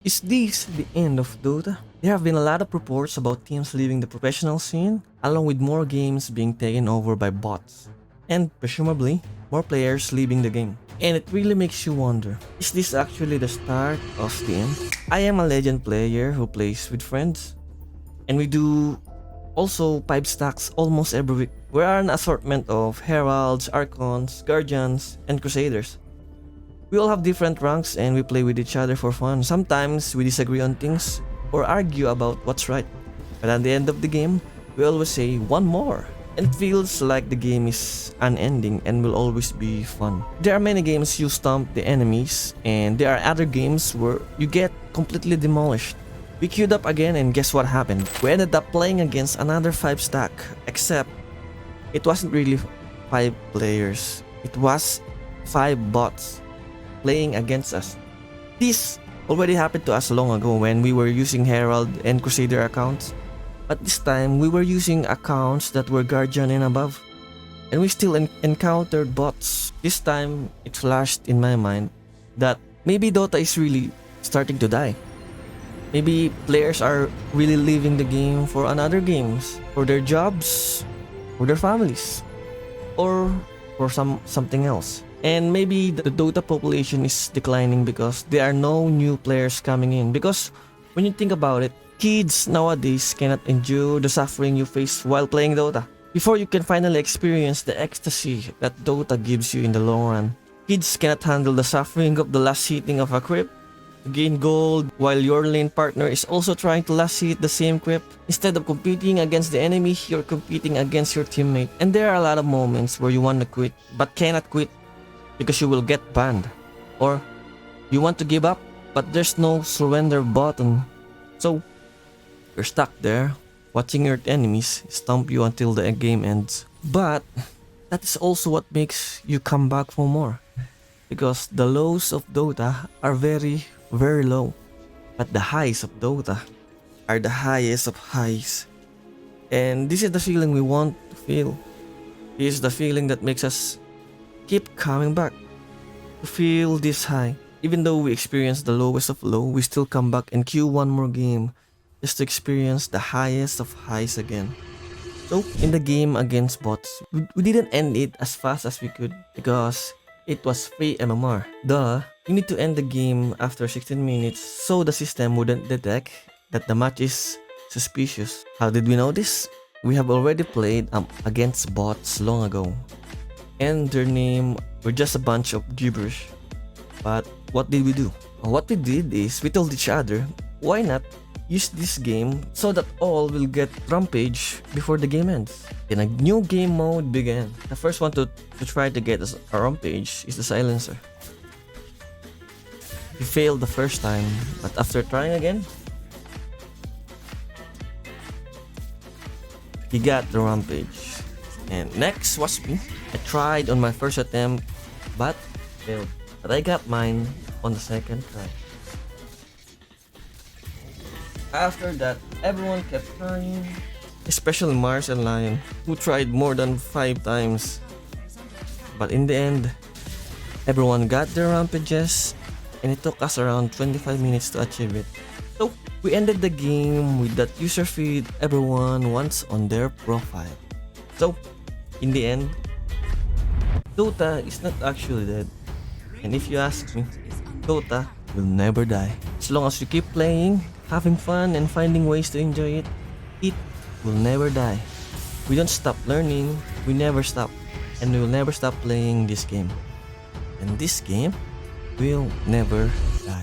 Is this the end of Dota? There have been a lot of reports about teams leaving the professional scene, along with more games being taken over by bots, and presumably, more players leaving the game. And it really makes you wonder, is this actually the start of the end? I am a legend player who plays with friends, and we do also 5 stacks almost every week. We are an assortment of heralds, archons, guardians, and crusaders. We all have different ranks and we play with each other for fun. Sometimes we disagree on things or argue about what's right. But at the end of the game, we always say one more. And it feels like the game is unending and will always be fun. There are many games you stomp the enemies, and there are other games where you get completely demolished. We queued up again, and guess what happened? We ended up playing against another 5 stack, except it wasn't really 5 players. It was 5 bots playing against us. This already happened to us long ago when we were using Herald and Crusader accounts. But this time, we were using accounts that were Guardian and above. And we still encountered bots. This time, it flashed in my mind that maybe Dota is really starting to die. Maybe players are really leaving the game for another games, for their jobs, for their families, or for something else. And maybe the Dota population is declining because there are no new players coming in. Because when you think about it, kids nowadays cannot endure the suffering you face while playing Dota. Before you can finally experience the ecstasy that Dota gives you in the long run, kids cannot handle the suffering of the last hitting of a creep to gain gold while your lane partner is also trying to last hit the same creep. Instead of competing against the enemy, you're competing against your teammate. And there are a lot of moments where you want to quit but cannot quit because you will get banned, or you want to give up but there's no surrender button. So you're stuck there watching your enemies stomp you until the game ends. But that is also what makes you come back for more, because the lows of Dota are very, very low, but the highs of Dota are the highest of highs. And this is the feeling we want to feel. This is the feeling that makes us keep coming back to feel this high. Even though we experience the lowest of low, we still come back and queue one more game just to experience the highest of highs again. So in the game against bots, we didn't end it as fast as we could because it was free MMR. Duh, you need to end the game after 16 minutes so the system wouldn't detect that the match is suspicious. How did we know this? We have already played against bots long ago, and their name were just a bunch of gibberish. But what did we do? What we did is we told each other, why not use this game so that all will get rampage before the game ends. Then a new game mode began. The first one to try to get us a rampage is the silencer. He failed the first time, but after trying again, he got the rampage. And next was me. I tried on my first attempt, but failed. But I got mine on the second try. After that, everyone kept trying, especially Mars and Lion, who tried more than 5 times. But in the end, everyone got their rampages, and it took us around 25 minutes to achieve it. So, we ended the game with that user feed everyone wants on their profile. So, in the end, Dota is not actually dead. And if you ask me, Dota will never die. As long as you keep playing, having fun, and finding ways to enjoy it, it will never die. We don't stop learning, we never stop, and we will never stop playing this game. And this game will never die.